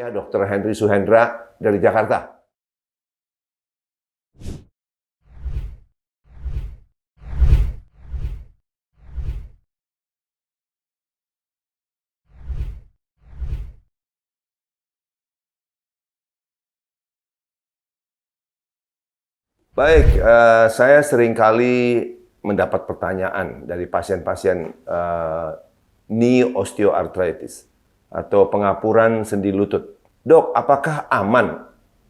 Ya, Dr. Henry Suhendra dari Jakarta. Baik, saya seringkali mendapat pertanyaan dari pasien-pasien knee osteoarthritis atau pengapuran sendi lutut. Dok, apakah aman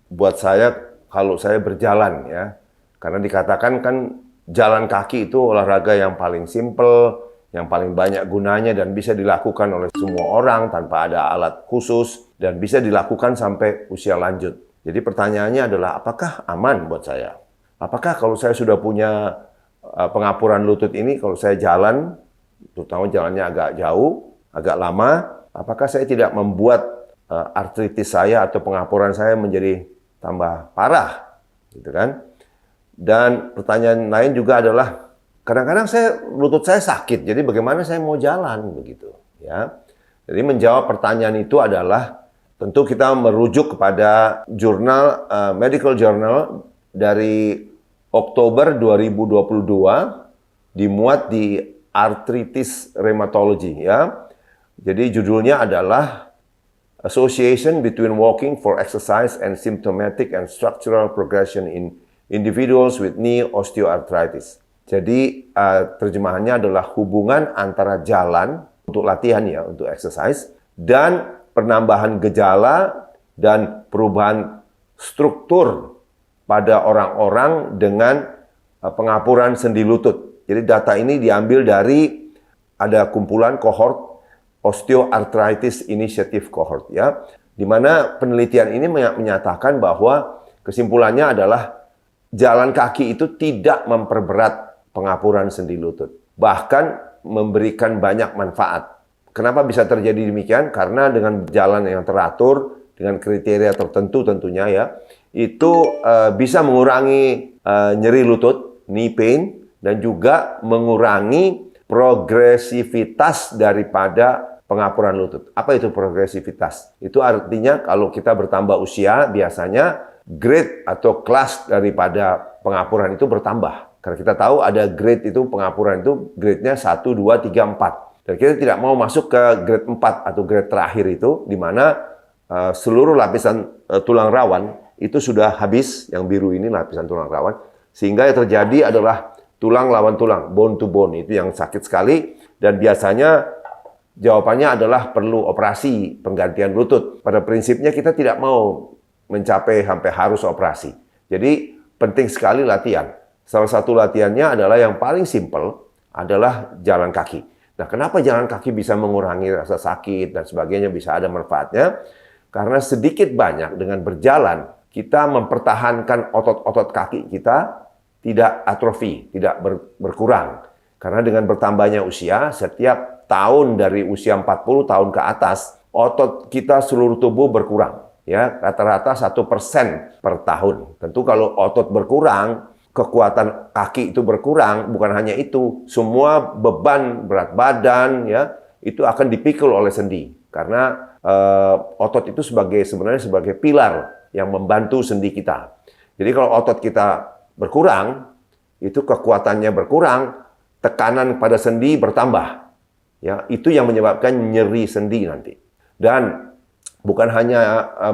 buat saya kalau saya berjalan ya? Karena dikatakan kan jalan kaki itu olahraga yang paling simple, yang paling banyak gunanya dan bisa dilakukan oleh semua orang tanpa ada alat khusus dan bisa dilakukan sampai usia lanjut. Jadi pertanyaannya adalah apakah aman buat saya? Apakah kalau saya sudah punya pengapuran lutut ini, kalau saya jalan, terutama jalannya agak jauh, agak lama, apakah saya tidak membuat artritis saya atau pengapuran saya menjadi tambah parah, gitu kan? Dan pertanyaan lain juga adalah, kadang-kadang lutut saya sakit, jadi bagaimana saya mau jalan begitu, ya? Jadi menjawab pertanyaan itu adalah tentu kita merujuk kepada jurnal medical journal dari Oktober 2022 dimuat di Arthritis Rheumatology ya. Jadi judulnya adalah Association between Walking for Exercise and Symptomatic and Structural Progression in Individuals with Knee Osteoarthritis. Jadi terjemahannya adalah hubungan antara jalan untuk latihan ya, untuk exercise dan penambahan gejala dan perubahan struktur pada orang-orang dengan pengapuran sendi lutut. Jadi data ini diambil dari ada kumpulan kohort Osteoarthritis Initiative Cohort ya, di mana penelitian ini menyatakan bahwa kesimpulannya adalah jalan kaki itu tidak memperberat pengapuran sendi lutut, bahkan memberikan banyak manfaat. Kenapa bisa terjadi demikian? Karena dengan jalan yang teratur, dengan kriteria tertentu tentunya ya, itu bisa mengurangi nyeri lutut, knee pain, dan juga mengurangi progresivitas daripada pengapuran lutut. Apa itu progresivitas? Itu artinya kalau kita bertambah usia, biasanya grade atau kelas daripada pengapuran itu bertambah. Karena kita tahu ada grade itu, pengapuran itu grade-nya 1, 2, 3, 4. Dan kita tidak mau masuk ke grade 4 atau grade terakhir itu, di mana seluruh lapisan tulang rawan itu sudah habis, yang biru ini lapisan tulang rawan, sehingga yang terjadi adalah tulang lawan tulang, bone to bone, itu yang sakit sekali, dan biasanya jawabannya adalah perlu operasi penggantian lutut. Pada prinsipnya kita tidak mau mencapai sampai harus operasi. Jadi penting sekali latihan. Salah satu latihannya adalah yang paling simple adalah jalan kaki. Nah, kenapa jalan kaki bisa mengurangi rasa sakit dan sebagainya, bisa ada manfaatnya? Karena sedikit banyak dengan berjalan, kita mempertahankan otot-otot kaki kita tidak atrofi, tidak berkurang. Karena dengan bertambahnya usia, setiap tahun dari usia 40 tahun ke atas, otot kita seluruh tubuh berkurang. Ya, rata-rata 1% per tahun. Tentu kalau otot berkurang, kekuatan kaki itu berkurang, bukan hanya itu, semua beban berat badan ya itu akan dipikul oleh sendi. Karena otot itu sebenarnya sebagai pilar yang membantu sendi kita. Jadi kalau otot kita berkurang, itu kekuatannya berkurang, tekanan pada sendi bertambah. Ya, itu yang menyebabkan nyeri sendi nanti. Dan bukan hanya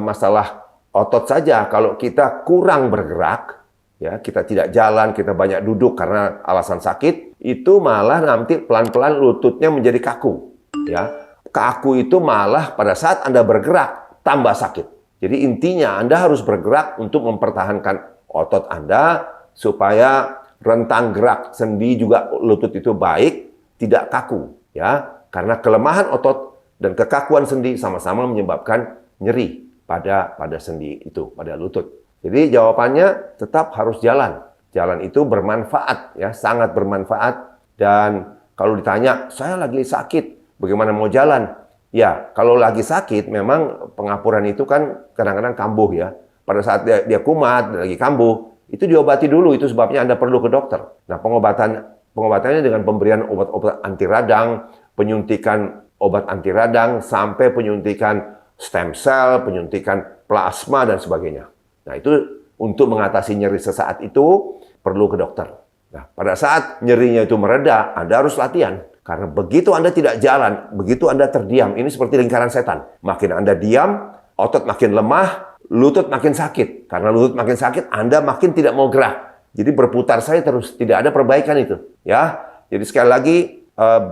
masalah otot saja, kalau kita kurang bergerak, ya, kita tidak jalan, kita banyak duduk karena alasan sakit, itu malah nanti pelan-pelan lututnya menjadi kaku. Ya, kaku itu malah pada saat Anda bergerak tambah sakit. Jadi intinya Anda harus bergerak untuk mempertahankan otot Anda supaya rentang gerak sendi juga lutut itu baik, tidak kaku. Ya, karena kelemahan otot dan kekakuan sendi sama-sama menyebabkan nyeri pada sendi itu, pada lutut. Jadi jawabannya tetap harus jalan. Jalan itu bermanfaat, ya, sangat bermanfaat. Dan kalau ditanya, saya lagi sakit, bagaimana mau jalan? Ya, kalau lagi sakit, memang pengapuran itu kan kadang-kadang kambuh ya. Pada saat dia kumat, lagi kambuh, itu diobati dulu, itu sebabnya Anda perlu ke dokter. Nah, pengobatannya dengan pemberian obat-obat anti radang, penyuntikan obat anti radang, sampai penyuntikan stem cell, penyuntikan plasma, dan sebagainya. Nah, itu untuk mengatasi nyeri sesaat itu perlu ke dokter. Nah, pada saat nyerinya itu mereda, Anda harus latihan. Karena begitu Anda tidak jalan, begitu Anda terdiam, ini seperti lingkaran setan. Makin Anda diam, otot makin lemah, lutut makin sakit. Karena lutut makin sakit, Anda makin tidak mau gerak. Jadi berputar saya terus, tidak ada perbaikan itu. Ya, jadi sekali lagi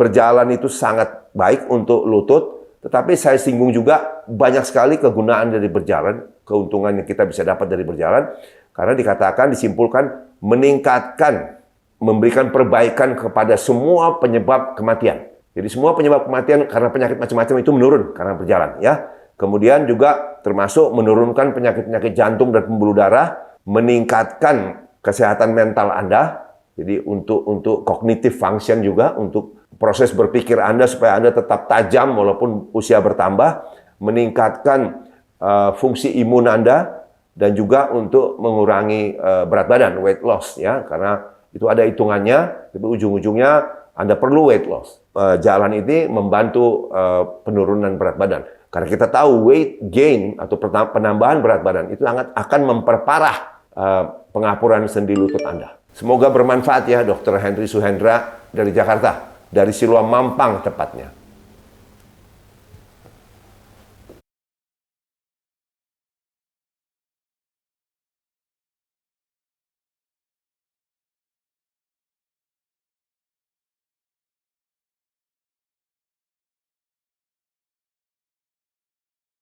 berjalan itu sangat baik untuk lutut. Tetapi saya singgung juga banyak sekali kegunaan dari berjalan, keuntungan yang kita bisa dapat dari berjalan, karena dikatakan, disimpulkan, meningkatkan, memberikan perbaikan kepada semua penyebab kematian. Jadi semua penyebab kematian karena penyakit macam-macam itu menurun karena berjalan, ya. Kemudian juga termasuk menurunkan penyakit-penyakit jantung dan pembuluh darah, meningkatkan kesehatan mental Anda. Jadi untuk cognitive function juga, untuk proses berpikir Anda supaya Anda tetap tajam walaupun usia bertambah, meningkatkan fungsi imun Anda, dan juga untuk mengurangi berat badan, weight loss, ya, karena itu ada hitungannya, tapi ujung-ujungnya Anda perlu weight loss. Jalan ini membantu penurunan berat badan. Karena kita tahu weight gain atau penambahan berat badan itu akan memperparah pengapuran sendi lutut Anda. Semoga bermanfaat ya, Dr. Henry Suhendra dari Jakarta, dari Siloam Mampang tepatnya.